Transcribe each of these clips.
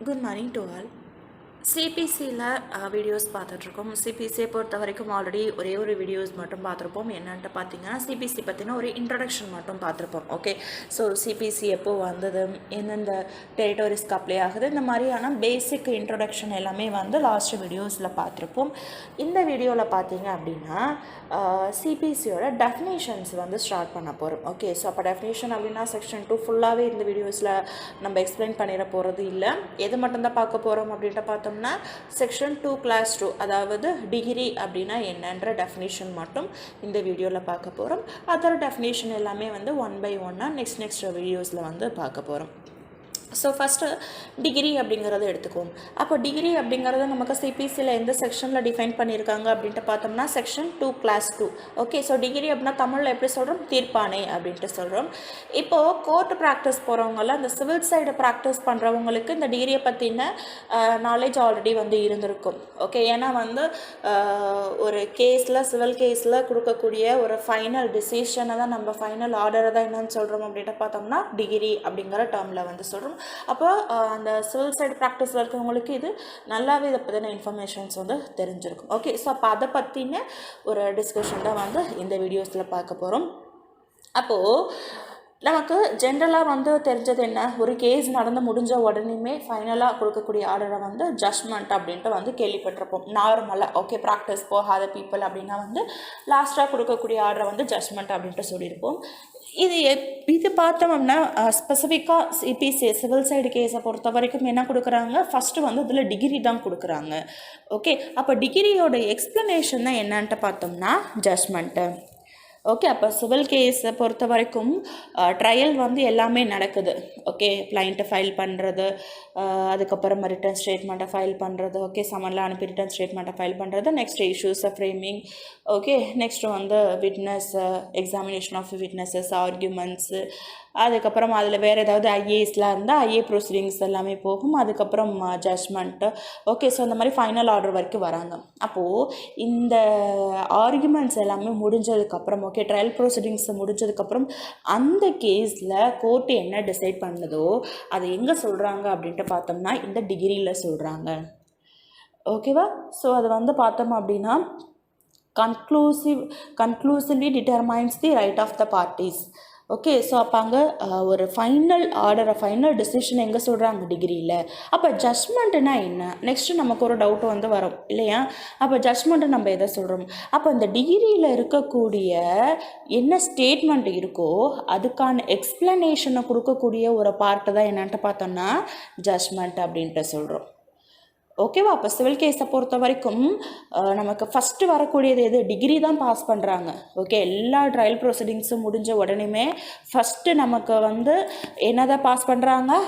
Good morning to all. சிபிசியில் videos பார்த்துட்ருக்கோம். சிபிசியை பொறுத்த வரைக்கும் ஆல்ரெடி ஒரே ஒரு வீடியோஸ் மட்டும் பார்த்துருப்போம். என்னன்ட்டு பார்த்தீங்கன்னா சிபிசி பற்றின ஒரு இன்ட்ரடக்ஷன் மட்டும் பார்த்துருப்போம். ஓகே, ஸோ சிபிசி எப்போ வந்தது, எந்தெந்த டெரிட்டோரிஸ்க்கு அப்ளை ஆகுது, இந்த மாதிரியான பேசிக் இன்ட்ரடக்ஷன் எல்லாமே வந்து லாஸ்ட் வீடியோஸில் பார்த்துருப்போம். இந்த வீடியோவில் பார்த்தீங்க அப்படின்னா சிபிசியோட டெஃபினேஷன்ஸ் வந்து ஸ்டார்ட் பண்ண போகிறோம். ஓகே, ஸோ அப்போ டெஃபினேஷன் அப்படின்னா செக்ஷன் 2 ஃபுல்லாகவே இந்த வீடியோஸில் நம்ம எக்ஸ்பிளைன் பண்ணிட போகிறது இல்லை. எது மட்டும்தான் பார்க்க போகிறோம் அப்படின்ட்டு பார்த்தோம். செக்ஷன் 2 கிளாஸ் 2, அதாவது டிகிரி அப்படின்னா என்னன்ற டெஃபினேஷன் மட்டும் இந்த வீடியோவில் பார்க்க போகிறோம். அதர் டெஃபினேஷன் எல்லாமே வந்து 1 by 1 நெக்ஸ்ட் வீடியோஸில் வந்து பார்க்க போகிறோம். ஸோ ஃபஸ்ட்டு டிகிரி அப்படிங்கிறத எடுத்துக்குவோம். அப்போ டிகிரி அப்படிங்கிறத நமக்கு சிபிசியில் எந்த செக்ஷனில் டிஃபைன் பண்ணியிருக்காங்க அப்படின்ட்டு பார்த்தோம்னா section 2 class 2. Okay, so degree அப்படின்னா தமிழில் எப்படி சொல்கிறோம், தீர்ப்பானை அப்படின்ட்டு சொல்கிறோம். இப்போது கோர்ட் ப்ராக்டிஸ் போகிறவங்கள அந்த சிவில் சைடு ப்ராக்டிஸ் பண்ணுறவங்களுக்கு இந்த டிகிரியை பற்றின நாலேஜ் ஆல்ரெடி வந்து இருந்திருக்கும். ஓகே, ஏன்னா வந்து ஒரு கேஸில் சிவில் கேஸில் கொடுக்கக்கூடிய ஒரு ஃபைனல் டிசிஷனை தான் நம்ம ஃபைனல் ஆர்டரை தான் என்னன்னு சொல்கிறோம் அப்படின்ட்டு பார்த்தோம்னா டிகிரி அப்படிங்கிற டேர்மில் வந்து சொல்கிறோம். அப்போ அந்த சிவில் சைடு ப்ராக்டிஸில் இருக்கிறவங்களுக்கு இது நல்லாவே இதை பற்றின இன்ஃபர்மேஷன்ஸ் வந்து தெரிஞ்சிருக்கும். ஓகே, ஸோ அப்போ அதை பற்றின ஒரு டிஸ்கஷன் தான் வந்து இந்த வீடியோஸில் பார்க்க போகிறோம். அப்போது நமக்கு ஜென்ரலாக வந்து தெரிஞ்சது என்ன, ஒரு கேஸ் நடந்து முடிஞ்ச உடனேயுமே ஃபைனலாக கொடுக்கக்கூடிய ஆர்டரை வந்து ஜட்ஜ்மெண்ட் அப்படின்ட்டு வந்து கேள்விப்பட்டிருப்போம் நார்மலாக. ஓகே, ப்ராக்டிஸ் போகாத பீப்புள் அப்படின்னா வந்து லாஸ்ட்டாக கொடுக்கக்கூடிய ஆர்டரை வந்து ஜட்ஜ்மெண்ட் அப்படின்ட்டு சொல்லியிருப்போம். இது பார்த்தோம்னா ஸ்பெசிஃபிக்காக சிபிசி சிவில் சைடு கேஸை பொறுத்த வரைக்கும் என்ன கொடுக்குறாங்க, ஃபஸ்ட்டு வந்து இதில் டிகிரி தான் கொடுக்குறாங்க. ஓகே, அப்போ டிகிரியோட எக்ஸ்ப்ளனேஷன் தான் என்னன்ட்டு பார்த்தோம்னா ஜட்ஜ்மெண்ட்டு. ஓகே, அப்போ சிவில் கேஸை பொறுத்த வரைக்கும் ட்ரையல் வந்து எல்லாமே நடக்குது. ஓகே, கிளைண்ட்டை ஃபைல் பண்ணுறது, அதுக்கப்புறம் ரிட்டன் ஸ்டேட்மெண்ட்டை ஃபைல் பண்ணுறது, ஓகே சம்மன்லாம் அனுப்பி ரிட்டன் ஸ்டேட்மெண்ட்டை ஃபைல் பண்ணுறது, நெக்ஸ்ட் இஷ்யூஸை ஃப்ரேமிங், ஓகே நெக்ஸ்ட்டு வந்து witness examination of witnesses, arguments, அதுக்கப்புறம் அதில் வேறு ஏதாவது ஐஏஎஸ்லாம் இருந்தால் ஐஏ ப்ரொசீடிங்ஸ் எல்லாமே போகும். அதுக்கப்புறம் ஜட்ஜ்மெண்ட்டு. ஓகே, ஸோ அந்த மாதிரி ஃபைனல் ஆர்டர் வரைக்கும் வராங்க. அப்போது இந்த ஆர்கியூமெண்ட்ஸ் எல்லாமே முடிஞ்சதுக்கப்புறம், ஓகே ட்ரையல் ப்ரொசீடிங்ஸ் முடிஞ்சதுக்கப்புறம் அந்த கேஸில் கோர்ட்டு என்ன டிசைட் பண்ணுதோ அதை எங்கே சொல்கிறாங்க அப்படின்ட்டு பார்த்தோம்னா இந்த டிகிரியில் சொல்கிறாங்க. ஓகேவா, ஸோ அது வந்து பார்த்தோம் அப்படின்னா conclusively determines the right of the parties. Okay, so அப்போ அங்கே ஒரு ஃபைனல் ஆர்டரை ஃபைனல் டிசிஷன் எங்கே சொல்கிறாங்க, டிகிரியில். அப்போ ஜட்ஜ்மெண்ட்டுனா என்ன, நெக்ஸ்ட்டு நமக்கு ஒரு டவுட் வந்து வரும் இல்லையா. அப்போ ஜட்ஜ்மெண்ட்டு நம்ம எதை சொல்கிறோம், அப்போ இந்த டிகிரியில் இருக்கக்கூடிய என்ன ஸ்டேட்மெண்ட் இருக்கோ அதுக்கான எக்ஸ்ப்ளனேஷனை கொடுக்கக்கூடிய ஒரு பார்ட்டு தான் என்னன்ட்டு பார்த்தோம்னா ஜட்ஜ்மெண்ட் அப்படின்ட்டு சொல்கிறோம். ஓகேவா, அப்போ சிவில் கேஸை பொறுத்த வரைக்கும் நமக்கு ஃபஸ்ட்டு வரக்கூடியது எது, டிகிரி தான் பாஸ் பண்ணுறாங்க. ஓகே, எல்லா ட்ரையல் ப்ரொசீடிங்ஸும் முடிஞ்ச உடனேமே ஃபஸ்ட்டு நமக்கு வந்து என்னதான் பாஸ் பண்ணுறாங்க,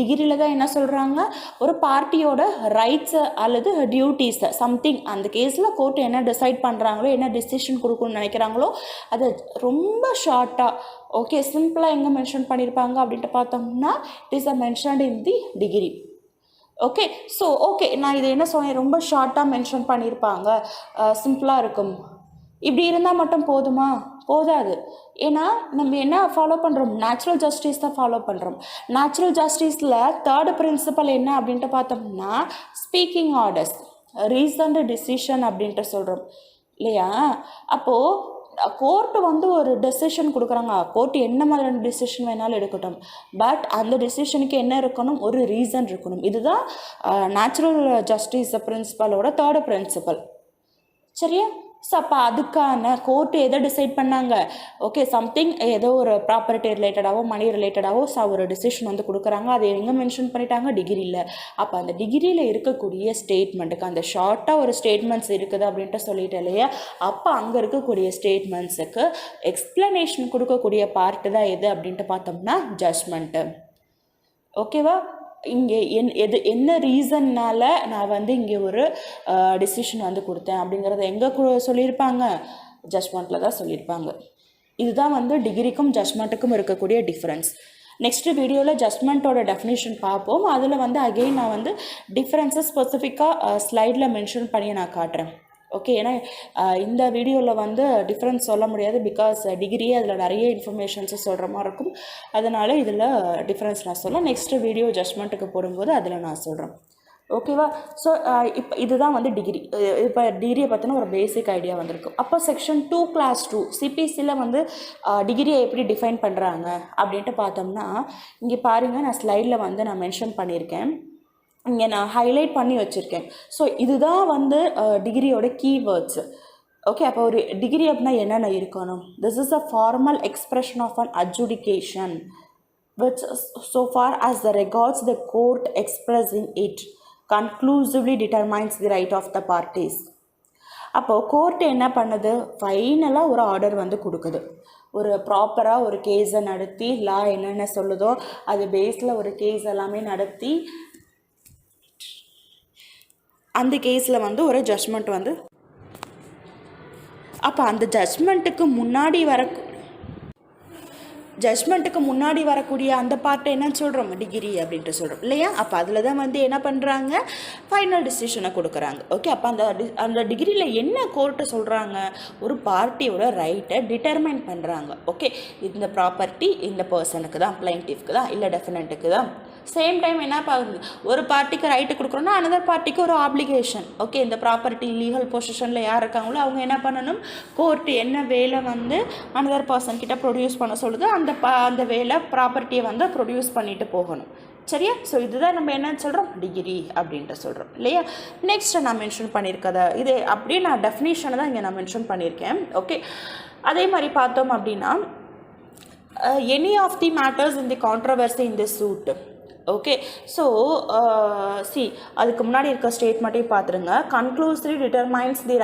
டிகிரியில் தான் என்ன சொல்கிறாங்க, ஒரு பார்ட்டியோட ரைட்ஸு அல்லது டியூட்டிஸை சம்திங் அந்த கேஸில் கோர்ட்டு என்ன டிசைட் பண்ணுறாங்களோ, என்ன டிசிஷன் கொடுக்கணும்னு நினைக்கிறாங்களோ அதை ரொம்ப ஷார்ட்டாக, ஓகே சிம்பிளாக எங்கே மென்ஷன் பண்ணியிருப்பாங்க அப்படின்ட்டு பார்த்தோம்னா it is a mentioned in the degree. Okay, so okay நான் இதை என்ன சொன்னேன், ரொம்ப ஷார்ட்டாக மென்ஷன் பண்ணியிருப்பாங்க, சிம்பிளாக இருக்கும். இப்படி இருந்தால் மட்டும் போதுமா, போதாது. ஏன்னா நம்ம என்ன ஃபாலோ பண்ணுறோம், நேச்சுரல் ஜஸ்டிஸ் தான் ஃபாலோ பண்ணுறோம். நேச்சுரல் ஜஸ்டிஸில் தேர்டு பிரின்சிபல் என்ன அப்படின்ட்டு பார்த்தோம்னா ஸ்பீக்கிங் ஆர்டர்ஸ், ரீசன்டு டிசிஷன் அப்படின்ட்டு சொல்கிறோம் இல்லையா. அப்போது கோர்ட்டு வந்து ஒரு டெசிஷன் கொடுக்குறாங்க, கோர்ட்டு என்ன மாதிரியான டெசிஷன் வேணாலும் எடுக்கட்டும், பட் அந்த டெசிஷனுக்கு என்ன இருக்கணும், ஒரு ரீசன் இருக்கணும். இதுதான் நேச்சுரல் ஜஸ்டிஸ் பிரின்சிபலோட தேர்டு பிரின்சிபல். சரியா, ஸோ அப்போ அதுக்கான கோர்ட்டு எதை டிசைட் பண்ணாங்க, ஓகே சம்திங் ஏதோ ஒரு ப்ராப்பர்ட்டி ரிலேட்டடாகவோ மணி ரிலேட்டடாகவோ ஒரு டிசிஷன் வந்து கொடுக்குறாங்க, அதை எங்கே மென்ஷன் பண்ணிட்டாங்க, டிகிரியில். அப்போ அந்த டிகிரியில் இருக்கக்கூடிய ஸ்டேட்மெண்ட்டுக்கு அந்த ஷார்ட்டாக ஒரு ஸ்டேட்மெண்ட்ஸ் இருக்குது அப்படின்ட்டு சொல்லிட்டு இல்லையா, அப்போ அங்கே இருக்கக்கூடிய ஸ்டேட்மெண்ட்ஸுக்கு எக்ஸ்ப்ளனேஷன் கொடுக்கக்கூடிய பார்ட்டு தான் எது அப்படின்ட்டு பார்த்தோம்னா ஜட்ஜ்மெண்ட்டு. ஓகேவா, இங்கே என்ன ரீசன்னால் நான் வந்து இங்கே ஒரு டிசிஷன் வந்து கொடுத்தேன் அப்படிங்கிறத எங்கே சொல்லியிருப்பாங்க, ஜட்ஜ்மெண்ட்டில் தான் சொல்லியிருப்பாங்க. இதுதான் வந்து டிகிரிக்கும் ஜட்ஜ்மெண்ட்டுக்கும் இருக்கக்கூடிய டிஃப்ரென்ஸ். நெக்ஸ்ட் வீடியோவில் ஜட்ஜ்மெண்ட்டோட டெஃபினேஷன் பார்ப்போம். அதில் வந்து அகெயின் நான் வந்து டிஃப்ரென்ஸஸ் ஸ்பெசிஃபிக்காக ஸ்லைடில் மென்ஷன் பண்ணி நான் காட்டுறேன். ஓகே. ஏன்னா இந்த வீடியோவில் வந்து டிஃப்ரென்ஸ் சொல்ல முடியாது, பிகாஸ் டிகிரியே அதில் நிறைய இன்ஃபர்மேஷன்ஸு சொல்கிற மாதிரி இருக்கும். அதனால் இதில் டிஃப்ரென்ஸ் நான் சொல்ல நெக்ஸ்ட்டு வீடியோ ஜட்ஜ்மெண்ட்டுக்கு போடும்போது அதில் நான் சொல்கிறேன். ஓகேவா? ஸோ இப்போ இதுதான் வந்து டிகிரி. இப்போ டிகிரியை பற்றின ஒரு பேசிக் ஐடியா வந்திருக்கு. அப்போ செக்ஷன் 2 கிளாஸ் 2 சிபிஎஸ்சியில் வந்து டிகிரியை எப்படி டிஃபைன் பண்ணுறாங்க அப்படின்ட்டு பார்த்தோம்னா, இங்கே பாருங்கள், நான் ஸ்லைடில் வந்து நான் மென்ஷன் பண்ணியிருக்கேன், இங்கே நான் ஹைலைட் பண்ணி வச்சுருக்கேன். ஸோ இதுதான் வந்து டிகிரியோட கீவேர்ட்ஸு. ஓகே. அப்போ ஒரு டிகிரி அப்படின்னா என்னென்ன இருக்கணும்? This is a formal expression of an adjudication which so far as the regards the court expressing it conclusively determines the right of the parties. அப்போது கோர்ட்டு என்ன பண்ணுது? ஃபைனலாக ஒரு ஆர்டர் வந்து கொடுக்குது. ஒரு ப்ராப்பராக ஒரு கேஸை நடத்தி லா என்னென்ன சொல்லுதோ அது பேஸில் ஒரு கேஸ் எல்லாமே நடத்தி அந்த கேஸில் வந்து ஒரு ஜட்ஜ்மெண்ட் வந்து, அப்போ அந்த ஜட்ஜ்மெண்ட்டுக்கு முன்னாடி வரக்கூடிய அந்த பார்ட்டை என்னன்னு சொல்கிறோம்? டிகிரி அப்படின்ட்டு சொல்கிறோம் இல்லையா? அப்போ அதில் தான் வந்து என்ன பண்ணுறாங்க? ஃபைனல் டிசிஷனை கொடுக்குறாங்க. ஓகே. அப்போ அந்த டிகிரியில் என்ன கோர்ட்டு சொல்கிறாங்க? ஒரு பார்ட்டியோட ரைட்டை டிட்டர்மைன் பண்ணுறாங்க. ஓகே. இந்த ப்ராப்பர்ட்டி இந்த பர்சனுக்கு தான், பிளைன்டிஃப்க்கு தான், இல்லை டெஃபினண்ட்டுக்கு தான். சேம் டைம் என்ன பாருங்க, ஒரு பார்ட்டிக்கு ரைட்டு கொடுக்குறோன்னா அனதர் பார்ட்டிக்கு ஒரு ஆப்ளிகேஷன். ஓகே. இந்த ப்ராப்பர்ட்டி லீகல் பொசிஷனில் யார் இருக்காங்களோ அவங்க என்ன பண்ணணும்? கோர்ட்டு என்ன வேலை வந்து அனதர் பர்சன் கிட்ட ப்ரொடியூஸ் பண்ண சொல்லுது, அந்த வேலை ப்ராப்பர்ட்டியை வந்து ப்ரொடியூஸ் பண்ணிட்டு போகணும். சரியா? ஸோ இதுதான் நம்ம என்னன்னு சொல்கிறோம்? டிகிரி அப்படின்ட்டு சொல்கிறோம் இல்லையா? நெக்ஸ்ட்டு நான் மென்ஷன் பண்ணியிருக்கதை இது அப்படியே நான் டெஃபினிஷனை தான் இங்கே நான் மென்ஷன் பண்ணியிருக்கேன். ஓகே. அதே மாதிரி பார்த்தோம் அப்படின்னா, any of the matters in the controversy in the suit. Okay. So அதுக்கு முன்னாடி இருக்க ஸ்டேட்மெண்ட்டையும் பார்த்துருங்க. Conclusively determines the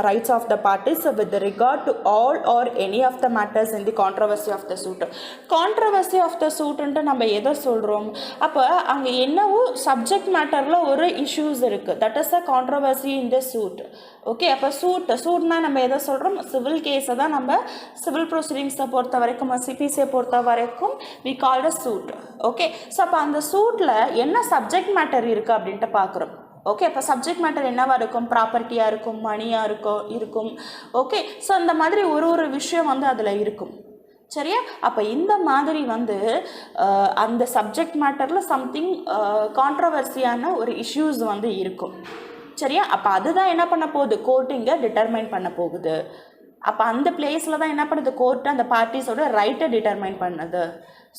rights of the parties with regard to all or any of the matters in the controversy of the suit. Controversy of the சூட்டுன்ட்டு நம்ம எதை சொல்கிறோம்? அப்போ அங்கே என்னவோ சப்ஜெக்ட் மேட்டரில் ஒரு இஷ்யூஸ் இருக்குது, that is a controversy in the suit. Okay. அப்போ சூட்னா நம்ம எதை சொல்கிறோம்? சிவில் கேஸை தான் நம்ம சிவில் ப்ரொசீடிங்ஸை பொறுத்த வரைக்கும், சிபிசியை பொறுத்த வரைக்கும் we called a suit. Okay. So அப்போ அந்த சூட்டில் என்ன சப்ஜெக்ட் மேட்டர் இருக்குது அப்படின்ட்டு பார்க்குறோம். ஓகே. அப்போ சப்ஜெக்ட் மேட்டர் என்னவா இருக்கும்? ப்ராப்பர்ட்டியாக இருக்கும், மணியாக இருக்கும். ஓகே. ஸோ அந்த மாதிரி ஒரு விஷயம் வந்து அதில் இருக்கும். சரியா? அப்போ இந்த மாதிரி வந்து அந்த சப்ஜெக்ட் மேட்டரில் சம்திங் கான்ட்ரவர்சியான ஒரு இஷ்யூஸ் வந்து இருக்கும். சரியா? அப்போ அதுதான் என்ன பண்ண போகுது? கோர்ட்டு இங்கே டிட்டர்மைன் பண்ண போகுது. அப்போ அந்த பிளேஸில் தான் என்ன பண்ணுது? கோர்ட்டு அந்த பார்ட்டிஸோட ரைட்டை டிட்டர்மைன் பண்ணுது.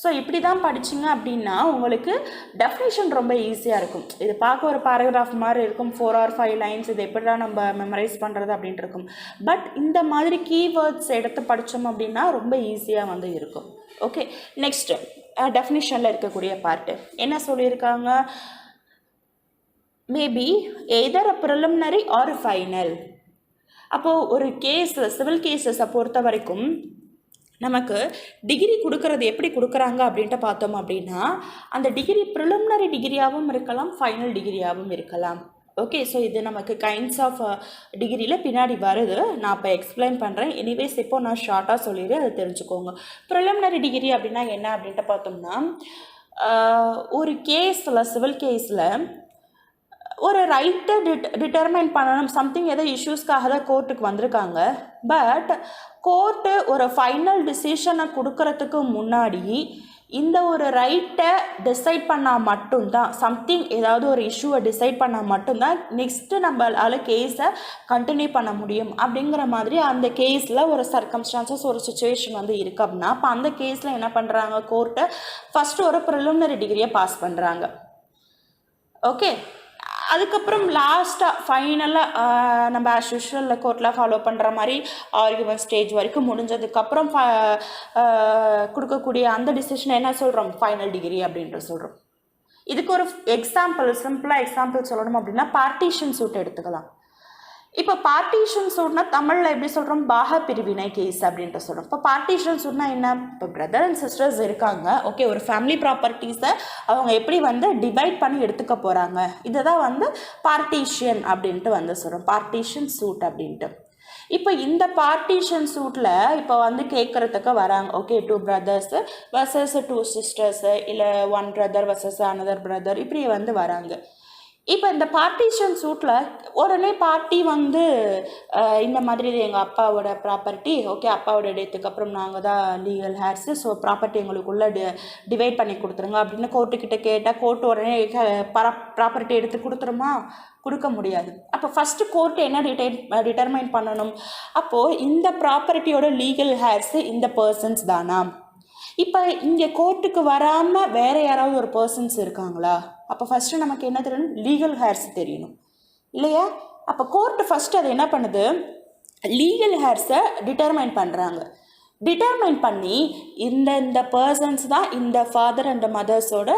ஸோ இப்படி தான் படிச்சிங்க அப்படின்னா உங்களுக்கு டெஃபினிஷன் ரொம்ப ஈஸியாக இருக்கும். இது பார்க்க ஒரு பேராகிராஃப் மாதிரி இருக்கும், 4 or 5 லைன்ஸ், இது எப்படி தான் நம்ம மெமரைஸ் பண்ணுறது அப்படின்ட்டு இருக்கும். பட் இந்த மாதிரி கீவேர்ட்ஸ் எடுத்து படித்தோம் அப்படின்னா ரொம்ப ஈஸியாக வந்து இருக்கும். ஓகே. நெக்ஸ்ட்டு டெஃபினிஷனில் இருக்கக்கூடிய பார்ட்டு என்ன சொல்லியிருக்காங்க? மேபி எய்தர் அ ப்ரிலிமினரி ஆர் ஃபைனல். அப்போது ஒரு கேஸில் சிவில் கேஸஸை பொறுத்த வரைக்கும் நமக்கு டிகிரி கொடுக்கறது எப்படி கொடுக்குறாங்க அப்படின்ட்டு பார்த்தோம் அப்படின்னா, அந்த டிகிரி ப்ரிலிமினரி டிகிரியாகவும் இருக்கலாம், ஃபைனல் டிகிரியாகவும் இருக்கலாம். ஓகே. ஸோ இது நமக்கு கைண்ட்ஸ் ஆஃப் டிகிரியில் பின்னாடி வருது, நான் இப்போ எக்ஸ்பிளைன் பண்ணுறேன். எனிவேஸ் இப்போ நான் ஷார்ட்டாக சொல்லிடுறேன், அதை தெரிஞ்சுக்கோங்க. ப்ரிலிமினரி டிகிரி அப்படின்னா என்ன அப்படின்ட்டு பார்த்தோம்னா, ஒரு கேஸில் சிவில் கேஸில் ஒரு ரைட்டை டிட்டர்மைன் பண்ணணும், சம்திங் ஏதோ இஷ்யூஸ்க்காக தான் கோர்ட்டுக்கு வந்திருக்காங்க. பட் கோர்ட்டு ஒரு ஃபைனல் டிசிஷனை கொடுக்கறதுக்கு முன்னாடி இந்த ஒரு ரைட்டை டிசைட் பண்ணால் மட்டும்தான், சம்திங் ஏதாவது ஒரு இஷ்யூவை டிசைட் பண்ணால் மட்டும்தான் நெக்ஸ்ட்டு நம்மளால் கேஸை கண்டினியூ பண்ண முடியும். அப்படிங்கிற மாதிரி அந்த கேஸில் ஒரு சர்க்கம்ஸ்டான்சஸ், ஒரு சுச்சுவேஷன் வந்து இருக்குது அப்படின்னா, அப்போ அந்த கேஸில் என்ன பண்ணுறாங்க? கோர்ட்டை ஃபஸ்ட்டு ஒரு ப்ரிலிமினரி டிகிரியை பாஸ் பண்ணுறாங்க. ஓகே. அதுக்கப்புறம் லாஸ்ட்டாக ஃபைனலாக நம்ம ஆஸ் யூஷுவல் கோர்ட்டில் ஃபாலோ பண்ணுற மாதிரி ஆர்குமெண்ட் ஸ்டேஜ் வரைக்கும் முடிஞ்சதுக்கப்புறம் கொடுக்கக்கூடிய அந்த டிசிஷனை என்ன சொல்கிறோம்? ஃபைனல் டிகிரி அப்படின்ட்டு சொல்கிறோம். இதுக்கு ஒரு சிம்பிளாக எக்ஸாம்பிள் சொல்லணும் அப்படின்னா, பார்ட்டிஷன் சூட் எடுத்துக்கலாம். இப்போ பார்ட்டிஷன் சூட்னா தமிழில் எப்படி சொல்கிறோம்? பாக பிரிவினை கேஸ் அப்படின்ட்டு சொல்கிறோம். இப்போ பார்ட்டிஷன் சூட்னா என்ன? இப்போ பிரதர் அண்ட் சிஸ்டர்ஸ் இருக்காங்க. ஓகே. ஒரு ஃபேமிலி ப்ராப்பர்ட்டிஸை அவங்க எப்படி வந்து டிவைட் பண்ணி எடுத்துக்க போகிறாங்க, இதை தான் வந்து பார்ட்டிஷன் அப்படின்ட்டு வந்து சொல்கிறோம், பார்ட்டிஷன் சூட் அப்படின்ட்டு. இப்போ இந்த பார்ட்டிஷன் சூட்டில் இப்போ வந்து கேட்குறதுக்கு வராங்க. ஓகே. 2 brothers வர்சஸ் 2 sisters, இல்லை 1 brother வர்சஸ் another brother, இப்படி வந்து வராங்க. இப்போ இந்த பார்ட்டிஷன் சூட்டில் உடனே பார்ட்டி வந்து இந்த மாதிரி இது எங்கள் அப்பாவோட ப்ராப்பர்ட்டி, ஓகே அப்பாவோட டெத்துக்கு அப்புறம் நாங்கள் தான் லீகல் ஹேர்ஸு, ஸோ ப்ராப்பர்ட்டி எங்களுக்குள்ளே டிவைட் பண்ணி கொடுத்துருங்க அப்படின்னு கோர்ட்டுக்கிட்ட கேட்டால் கோர்ட்டு உடனே ப்ராப்பர்ட்டி எடுத்து கொடுத்துருமா? கொடுக்க முடியாது. அப்போ ஃபஸ்ட்டு கோர்ட்டு என்ன டிட்டர்மைன் பண்ணணும்? அப்போது இந்த ப்ராப்பர்ட்டியோட லீகல் ஹேர்ஸு இந்த பர்சன்ஸ் தானா? இப்போ இங்கே கோர்ட்டுக்கு வராமல் வேறு யாராவது ஒரு பர்சன்ஸ் இருக்காங்களா? அப்போ ஃபஸ்ட்டு நமக்கு என்ன தெரியணும்? லீகல் ஹேர்ஸ் தெரியணும் இல்லையா? அப்போ கோர்ட்டு ஃபஸ்ட்டு அதை என்ன பண்ணுது? லீகல் ஹேர்ஸை டிட்டர்மைன் பண்ணுறாங்க. டிட்டர்மைன் பண்ணி இந்த பர்சன்ஸ் தான் இந்த ஃபாதர் அண்ட் மதர்ஸோட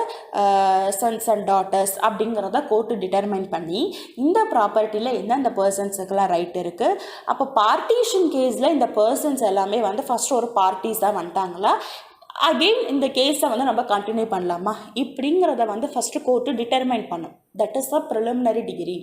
சன்ஸ் அண்ட் டாட்டர்ஸ் அப்படிங்கிறத கோர்ட்டு டிட்டர்மைன் பண்ணி இந்த ப்ராப்பர்ட்டியில் எந்தெந்த பர்சன்ஸுக்கெல்லாம் ரைட் இருக்குது. அப்போ பார்ட்டிஷன் கேஸில் இந்த பர்சன்ஸ் எல்லாமே வந்து ஃபஸ்ட்டு ஒரு பார்ட்டிஸ் தான் வந்துட்டாங்களா, அகெயின் இந்த கேஸை வந்து நம்ம கண்டினியூ பண்ணலாமா இப்படிங்கிறத வந்து ஃபஸ்ட்டு கோர்ட்டு டிட்டர்மைன் பண்ணும். That is a preliminary degree.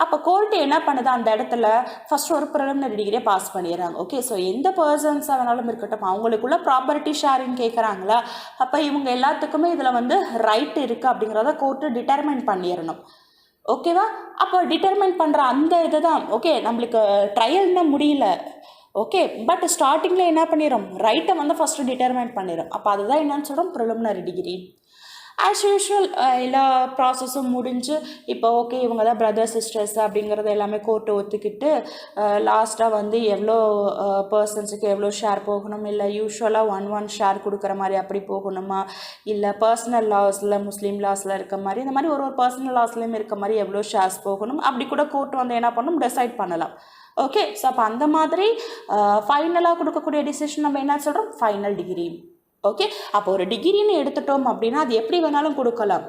அப்போ கோர்ட்டு என்ன பண்ணுது? அந்த இடத்துல ஃபஸ்ட்டு ஒரு ப்ரிலிமினரி டிகிரியை பாஸ் பண்ணிடுறாங்க. ஓகே, ஸோ எந்த பர்சன்ஸாக வேணாலும் இருக்கட்டும், அவங்களுக்குள்ள ப்ராப்பர்ட்டி ஷேரிங் கேட்குறாங்களா, அப்போ இவங்க எல்லாத்துக்குமே இதில் வந்து ரைட் இருக்குது அப்படிங்கிறத கோர்ட்டு டிட்டர்மைன் பண்ணிடணும். ஓகேவா? அப்போ டிட்டர்மைன் பண்ணுற அந்த இது தான் ஓகே, நம்மளுக்கு ட்ரையல்னா முடியல, ஓகே, பட் ஸ்டார்டிங்கில் என்ன பண்ணிடும்? ரைட்டை வந்து ஃபஸ்ட்டு டிட்டர்மைன் பண்ணிடும். அப்போ அதுதான் என்னன்னு சொல்கிறோம்? Preliminary degree. ஆஸ் யூஷுவல் எல்லா ப்ராசஸும் முடிஞ்சு இப்போ ஓகே இவங்க தான் பிரதர் சிஸ்டர்ஸ் அப்படிங்கிறத எல்லாமே கோர்ட்டு ஒத்துக்கிட்டு லாஸ்ட்டாக வந்து எவ்வளோ பர்சன்ஸுக்கு எவ்வளோ ஷேர் போகணும், இல்லை யூஸ்வலாக ஒன் ஷேர் கொடுக்குற மாதிரி அப்படி போகணுமா, இல்லை பர்சனல் லாஸில் முஸ்லீம் லாஸில் இருக்க மாதிரி இந்த மாதிரி ஒரு பர்சனல் லாஸ்லேயும் இருக்க மாதிரி எவ்வளோ ஷேர்ஸ் போகணும் அப்படி கூட கோர்ட்டு வந்து என்ன பண்ணணும்? டிசைட் பண்ணலாம். ஓகே, ஸோ அப்போ அந்த மாதிரி ஃபைனலாக கொடுக்கக்கூடிய டிசிஷன் நம்ம என்ன சொல்கிறோம்? Final degree. ஓகே, அப்போ ஒரு டிகிரின்னு எடுத்துட்டோம் அப்படின்னா அது எப்படி வேணாலும் கொடுக்கலாம்.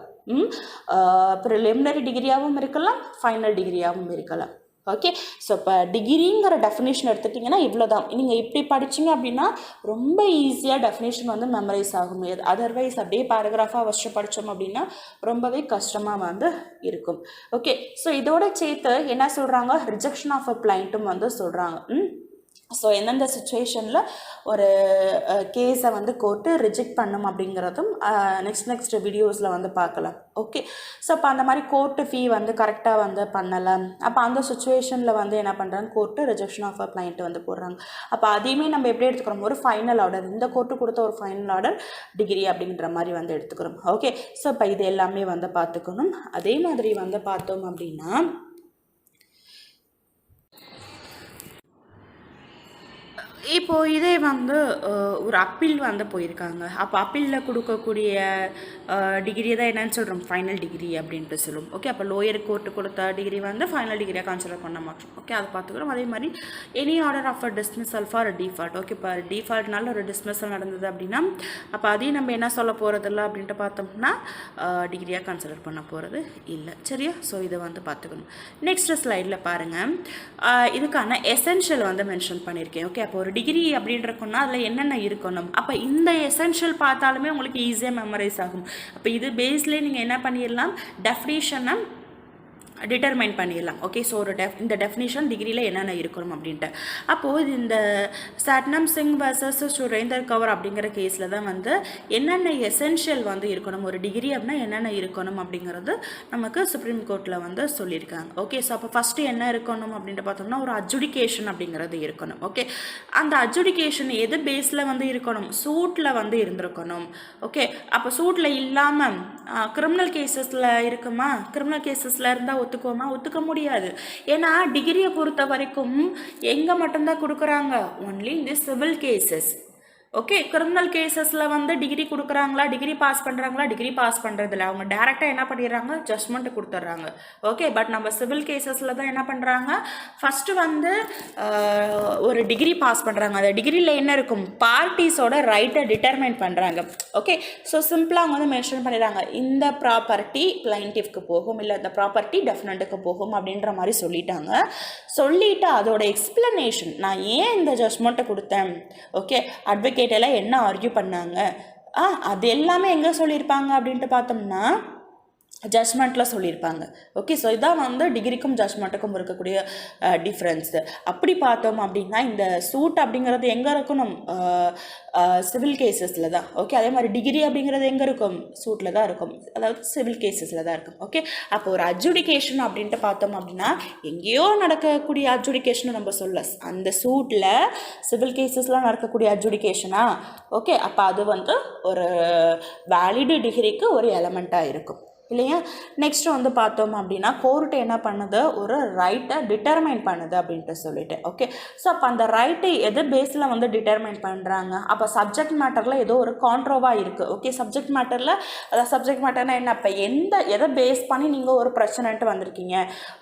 ப்ரிலிமினரி டிகிரியாகவும் இருக்கலாம், ஃபைனல் டிகிரியாகவும் இருக்கலாம். ஓகே, ஸோ இப்போ டிகிரிங்கிற டெஃபினேஷன் எடுத்துட்டிங்கன்னா இவ்வளோ தான். நீங்கள் இப்படி படிச்சிங்க அப்படின்னா ரொம்ப ஈஸியாக டெஃபினேஷன் வந்து மெமரைஸ் ஆக முடியாது. அதர்வைஸ் அப்படியே பேராகிராஃபாக வச்சு படித்தோம் அப்படின்னா ரொம்பவே கஷ்டமாக வந்து இருக்கும். ஓகே, ஸோ இதோட சேர்த்து என்ன சொல்கிறாங்க? ரிஜெக்ஷன் ஆஃப் அ கிளைண்ட்டும் வந்து சொல்கிறாங்க. ஸோ எந்தெந்த சுச்சுவேஷனில் ஒரு கேஸை வந்து கோர்ட்டு ரிஜெக்ட் பண்ணும் அப்படிங்கிறதும் நெக்ஸ்ட் வீடியோஸில் வந்து பார்க்கலாம். ஓகே, ஸோ அப்போ அந்த மாதிரி கோர்ட்டு ஃபீ வந்து கரெக்டாக வந்து பண்ணலை, அப்போ அந்த சுச்சுவேஷனில் வந்து என்ன பண்ணுறாங்க? Court rejection of a client வந்து போடுறாங்க. அப்போ அதையுமே நம்ம எப்படி எடுத்துக்கிறோம்? ஒரு ஃபைனல் ஆர்டர், இந்த கோர்ட்டு கொடுத்த ஒரு ஃபைனல் ஆர்டர் டிகிரி அப்படின்ற மாதிரி வந்து எடுத்துக்கிறோம். ஓகே, ஸோ இப்போ இது எல்லாமே வந்து பார்த்துக்கணும். அதே மாதிரி வந்து பார்த்தோம் அப்படின்னா இப்போது இதே வந்து ஒரு அப்பீல் வந்து போயிருக்காங்க. அப்போ அப்பீலில் கொடுக்கக்கூடிய டிகிரி தான் என்னன்னு சொல்கிறோம்? ஃபைனல் டிகிரி அப்படின்ட்டு சொல்லுவோம். ஓகே, அப்போ லோயர் கோர்ட்டு கொடுத்த டிகிரி வந்து ஃபைனல் டிகிரியாக கன்சிடர் பண்ண மாட்டோம். ஓகே, அதை பார்த்துக்கிறோம். அதே மாதிரி any order of a dismissal for default. Okay, இப்போ டிஃபால்ட்னால ஒரு டிஸ்மிஸல் நடந்தது அப்படின்னா அப்போ அதையும் நம்ம என்ன சொல்ல போகிறதில்ல அப்படின்ட்டு பார்த்தோம்னா டிகிரியாக கன்சிடர் பண்ண போகிறது இல்லை. சரியா? ஸோ இதை வந்து பார்த்துக்கணும். நெக்ஸ்ட் ஸ்லைடில் பாருங்கள், இதுக்கான எசென்ஷியல் வந்து மென்ஷன் பண்ணியிருக்கேன். ஓகே, அப்போ ஒரு டிகிரி அப்படின்றக்கோன்னா அதில் என்னென்ன இருக்கணும்? அப்போ இந்த எசென்ஷியல் பார்த்தாலுமே உங்களுக்கு ஈஸியாக மெமரைஸ் ஆகும். அப்போ இது பேஸ்லேயே நீங்கள் என்ன பண்ணிடலாம்? டெஃபினிஷனை டிட்டர்மைன் பண்ணிடலாம். ஓகே, ஸோ ஒரு இந்த டெஃபினிஷன் டிகிரியில் என்னென்ன இருக்கணும் அப்படின்ட்டு. அப்போது இந்த சட்னம் சிங் வர்சஸ் சுரேந்தர் கவர் அப்படிங்கிற கேஸில் தான் வந்து என்னென்ன எசென்ஷியல் வந்து இருக்கணும், ஒரு டிகிரி அப்படின்னா என்னென்ன இருக்கணும் அப்படிங்கிறது நமக்கு சுப்ரீம் கோர்ட்டில் வந்து சொல்லியிருக்காங்க. ஓகே, ஸோ அப்போ ஃபஸ்ட்டு என்ன இருக்கணும் அப்படின்ட்டு பார்த்தோம்னா ஒரு அட்ஜுடிகேஷன் அப்படிங்கிறது இருக்கணும். ஓகே, அந்த அட்ஜுடிகேஷன் எது பேஸில் வந்து இருக்கணும்? சூட்டில் வந்து இருந்திருக்கணும். ஓகே, அப்போ சூட்டில் இல்லாமல் கிரிமினல் கேசஸில் இருக்குமா? கிரிமினல் கேசஸில் இருந்தால் ஒத்துக்குவோமா? ஒத்துக்க முடியாது. ஏன்னா டிகிரியை பொறுத்த வரைக்கும் எங்கே மட்டும்தான் கொடுக்குறாங்க? ஒன்லி இந்த சிவில் கேசஸ். ஓகே, கிரிமினல் கேசஸில் வந்து டிகிரி கொடுக்குறாங்களா, டிகிரி பாஸ் பண்ணுறாங்களா? டிகிரி பாஸ் பண்ணுறதில்ல, அவங்க டேரெக்டாக என்ன பண்ணிடுறாங்க? ஜட்ஜ்மெண்ட் கொடுத்துட்றாங்க. ஓகே, பட் நம்ம சிவில் கேசஸில் தான் என்ன பண்ணுறாங்க? ஃபஸ்ட்டு வந்து ஒரு டிகிரி பாஸ் பண்ணுறாங்க. அந்த டிகிரியில் என்ன இருக்கும்? பார்ட்டிஸோட ரைட்டை டிட்டர்மைன் பண்ணுறாங்க. ஓகே, ஸோ சிம்பிளாக அவங்க வந்து மென்ஷன் பண்ணிடுறாங்க, இந்த ப்ராப்பர்ட்டி பிளைன்டிஃப்க்கு போகும், இல்லை இந்த ப்ராப்பர்ட்டி டெஃபினண்ட்டுக்கு போகும் அப்படின்ற மாதிரி சொல்லிட்டாங்க. சொல்லிவிட்டு அதோட எக்ஸ்பிளனேஷன், நான் ஏன் இந்த ஜட்ஜ்மெண்ட்டை கொடுத்தேன், ஓகே அட்வொகேட் எல்லாம் என்ன ஆர்கியூ பண்ணாங்க, அது எல்லாமே எங்கே சொல்லியிருப்பாங்க அப்படின்ட்டு பார்த்தோம்னா ஜட்ஜ்மெண்ட்டில் சொல்லியிருப்பாங்க. ஓகே, ஸோ இதான் வந்து டிகிரிக்கும் ஜட்ஜ்மெண்ட்டுக்கும் இருக்கக்கூடிய டிஃப்ரென்ஸு. அப்படி பார்த்தோம் அப்படின்னா இந்த சூட் அப்படிங்கிறது எங்கே இருக்கணும், சிவில் கேசஸில் தான். ஓகே, அதே மாதிரி டிகிரி அப்படிங்கிறது எங்கே இருக்கும், சூட்டில் தான் இருக்கும், அதாவது சிவில் கேசஸில் தான் இருக்கும். ஓகே, அப்போ ஒரு அட்ஜுடிகேஷன் அப்படின்ட்டு பார்த்தோம் அப்படின்னா எங்கேயோ நடக்கக்கூடிய அட்ஜுடிகேஷனை நம்ம சொல்ல, அந்த சூட்டில் சிவில் கேசஸ்லாம் நடக்கக்கூடிய அட்ஜுடிகேஷனா. ஓகே, அப்போ அது வந்து ஒரு வேலிடு டிகிரிக்கு ஒரு எலமெண்ட்டாக இருக்கும் இல்லையா. நெக்ஸ்ட் வந்து பார்த்தோம் அப்படின்னா கோர்ட்டு என்ன பண்ணுது, ஒரு ரைட்டை டிட்டர்மைன் பண்ணுது அப்படின்ட்டு சொல்லிட்டு. ஓகே, ஸோ அப்போ அந்த ரைட்டை எது பேஸில் வந்து டிட்டர்மைன் பண்ணுறாங்க, அப்போ சப்ஜெக்ட் மேட்டரில் ஏதோ ஒரு கான்ட்ரோவாக இருக்குது. ஓகே, சப்ஜெக்ட் மேட்டரில், அதாவது சப்ஜெக்ட் மேட்டர்னா என்ன, இப்போ எதை பேஸ் பண்ணி நீங்கள் ஒரு பிரச்சனைன்ட்டு வந்திருக்கீங்க,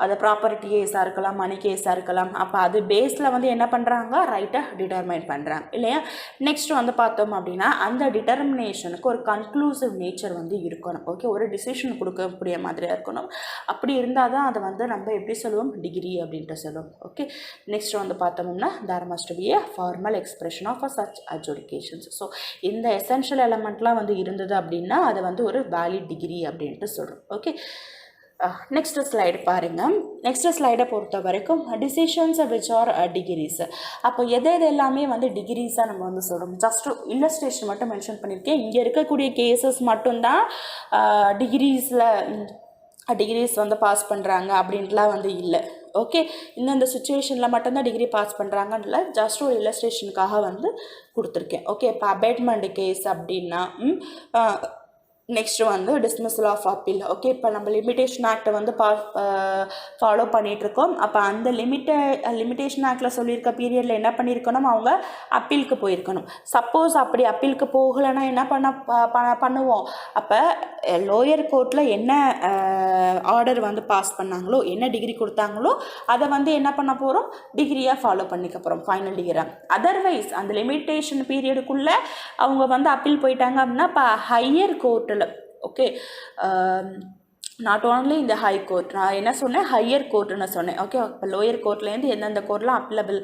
அது ப்ராப்பர்ட்டி கேஸாக இருக்கலாம், மணி கேஸாக இருக்கலாம். அப்போ அது பேஸில் வந்து என்ன பண்ணுறாங்க, ரைட்டை டிட்டர்மைன் பண்ணுறாங்க இல்லையா. நெக்ஸ்ட் வந்து பார்த்தோம் அப்படின்னா அந்த டிட்டர்மினேஷனுக்கு ஒரு கன்க்ளூசிவ் நேச்சர் வந்து இருக்கணும். ஓகே, ஒரு டிசிஷன் கொடுக்கக்கூடிய மாதிரியாக இருக்கணும். அப்படி இருந்தால் தான் அதை வந்து நம்ம எப்படி சொல்லுவோம், டிகிரி அப்படின்ட்டு சொல்லுவோம். ஓகே, நெக்ஸ்ட் வந்து பார்த்தோம்னா there must be a formal expression of such adjudications. So இந்த எசென்ஷியல் எலமெண்ட்லாம் வந்து இருந்தது அப்படின்னா அதை வந்து ஒரு வேலிட் டிகிரி அப்படின்ட்டு சொல்கிறோம். ஓகே, நெக்ஸ்ட் ஸ்லைடு பாருங்கள். நெக்ஸ்ட் ஸ்லைடை பொறுத்த வரைக்கும் டிசிஷன்ஸ் விச் ஆர் டிகிரிஸ். அப்போ எது எல்லாமே வந்து டிகிரிஸாக நம்ம வந்து சொல்கிறோம். ஜஸ்ட் இல்லஸ்ட்ரேஷன் மட்டும் மென்ஷன் பண்ணியிருக்கேன். இங்கே இருக்கக்கூடிய கேசஸ் மட்டும்தான் டிகிரிஸ் வந்து பாஸ் பண்ணுறாங்க அப்படின்ட்டுலாம் வந்து இல்லை. ஓகே, இந்த சுச்சுவேஷனில் மட்டும்தான் டிகிரி பாஸ் பண்ணுறாங்கன்னு இல்லை, ஜஸ்ட் ஒரு இல்லஸ்ட்ரேஷனுக்காக வந்து கொடுத்துருக்கேன். ஓகே, இப்போ அபேட்மெண்ட் கேஸ் அப்படின்னா நெக்ஸ்ட்டு வந்து டிஸ்மிஸல் ஆஃப் அப்பீல். ஓகே, இப்போ நம்ம லிமிட்டேஷன் ஆக்டை வந்து ஃபாலோ பண்ணிகிட்ருக்கோம். அப்போ அந்த லிமிட்டேஷன் ஆக்டில் சொல்லியிருக்க பீரியடில் என்ன பண்ணியிருக்கணும், அவங்க அப்பீலுக்கு போயிருக்கணும். சப்போஸ் அப்படி அப்பீலுக்கு போகலைன்னா என்ன பண்ணுவோம், அப்போ லோயர் கோர்ட்டில் என்ன ஆர்டர் வந்து பாஸ் பண்ணாங்களோ, என்ன டிகிரி கொடுத்தாங்களோ அதை வந்து என்ன பண்ண போகிறோம், டிகிரியாக ஃபாலோ பண்ணிக்க போகிறோம், ஃபைனல் டிகிரியாக. அதர்வைஸ் அந்த லிமிட்டேஷன் பீரியடுக்குள்ளே அவங்க வந்து அப்பீல் போயிட்டாங்க அப்படின்னா இப்போ ஹையர் கோர்ட்டில், ஓகே, நாட் ஓன்லி இந்த ஹை கோர்ட், நான் என்ன சொன்னேன், ஹையர் கோர்ட்டுன்னு சொன்னேன். ஓகே, இப்போ லோயர் கோர்ட்லேருந்து எந்தெந்த கோர்ட்லாம் அப்பீலபிள்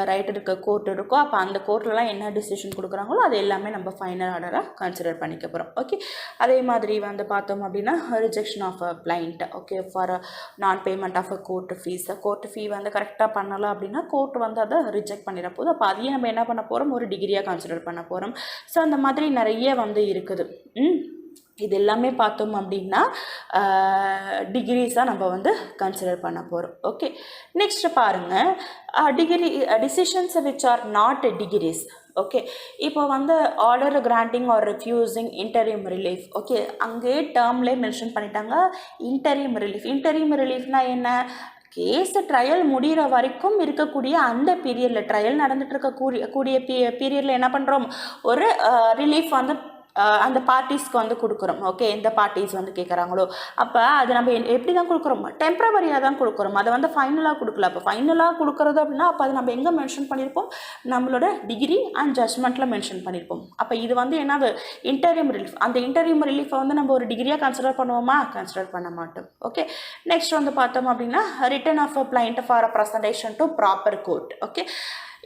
ரைட் இருக்க கோர்ட் இருக்கோ அப்போ அந்த கோர்ட்லலாம் என்ன டிசிஷன் கொடுக்குறாங்களோ அது எல்லாமே நம்ம ஃபைனல் ஆர்டராக கன்சிடர் பண்ணிக்க போகிறோம். ஓகே, அதே மாதிரி வந்து பார்த்தோம் அப்படின்னா rejection of a client. Okay, for non payment of a court fees. Court fee வந்து கரெக்டாக பண்ணலாம் அப்படின்னா கோர்ட் வந்து அதை ரிஜெக்ட் பண்ணிட போகுது. அப்போ அதையே நம்ம என்ன பண்ண போகிறோம், ஒரு டிகிரியாக கன்சிடர் பண்ண போகிறோம். ஸோ அந்த மாதிரி நிறைய வந்து இருக்குது. இது எல்லாமே பார்த்தோம் அப்படின்னா டிகிரிஸாக நம்ம வந்து கன்சிடர் பண்ண போகிறோம். ஓகே, நெக்ஸ்ட் பாருங்கள், degree decisions which are not degrees. Okay, இப்போ வந்து order granting or refusing interim relief. Okay, அங்கே டேர்ம்லேயே மென்ஷன் பண்ணிட்டாங்க இன்டரிம் ரிலீஃப். இன்டரிம் ரிலீஃப்னால் என்ன, கேஸு ட்ரையல் முடிகிற வரைக்கும் இருக்கக்கூடிய அந்த பீரியடில், ட்ரையல் நடந்துகிட்டு இருக்கக்கூடிய பீரியடில் என்ன பண்ணுறோம், ஒரு ரிலீஃப் வந்து அந்த பார்ட்டிஸ்க்கு வந்து கொடுக்குறோம். ஓகே, எந்த பார்ட்டிஸ் வந்து கேட்குறாங்களோ அப்போ அது நம்ம எப்படி தான் கொடுக்குறோம், டெம்ப்ரவரியாக தான் கொடுக்குறோம், அதை வந்து ஃபைனலாக கொடுக்கல. அப்போ ஃபைனலாக கொடுக்குறது அப்படின்னா அப்போ அது நம்ம எங்கே மென்ஷன் பண்ணியிருப்போம், நம்மளோட டிகிரி அண்ட் ஜட்ஜ்மெண்ட்டில் மென்ஷன் பண்ணியிருப்போம். அப்போ இது வந்து என்னது, இன்டரிம் ரிலீஃப். அந்த இன்டரிம் ரிலீஃபை வந்து நம்ம ஒரு டிகிரியாக கன்சிடர் பண்ணுவோமா, கன்சிடர் பண்ண மாட்டோம். ஓகே, நெக்ஸ்ட் வந்து பார்த்தோம் அப்படின்னா return of a plaint for a presentation to proper court. Okay,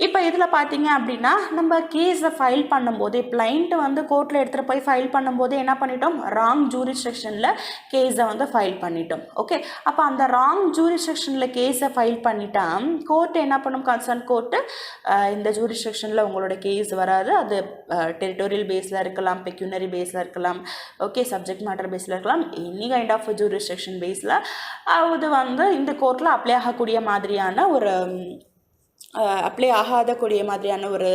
இப்போ இதில் பார்த்தீங்க அப்படின்னா நம்ம கேஸை ஃபைல் பண்ணும்போது கிளைண்ட் வந்து கோர்ட்டில் எடுத்துகிட்டு போய் ஃபைல் பண்ணும்போது என்ன பண்ணிட்டோம், ராங் ஜூரிஸ்டிக்ஷனில் கேஸை வந்து ஃபைல் பண்ணிட்டோம். ஓகே, அப்போ அந்த ராங் ஜூரிஸ்டிக்ஷனில் கேஸை ஃபைல் பண்ணிட்டா கோர்ட்டு என்ன பண்ணும், கன்சர்ன் கோர்ட்டு இந்த ஜூரிஸ்டிக்ஷனில் உங்களோட கேஸ் வராது, அது டெரிட்டோரியல் பேஸில் இருக்கலாம், பெக்யூனரி பேஸில் இருக்கலாம், ஓகே, சப்ஜெக்ட் மேட்டர் பேஸில் இருக்கலாம், எனி கைண்ட் ஆஃப் ஜூரிஸ்டிக்ஷன் பேஸில் அது வந்து இந்த கோர்ட்டில் அப்ளை ஆகக்கூடிய மாதிரியான ஒரு அப்ளை ஆகாதக்கூடிய மாதிரியான ஒரு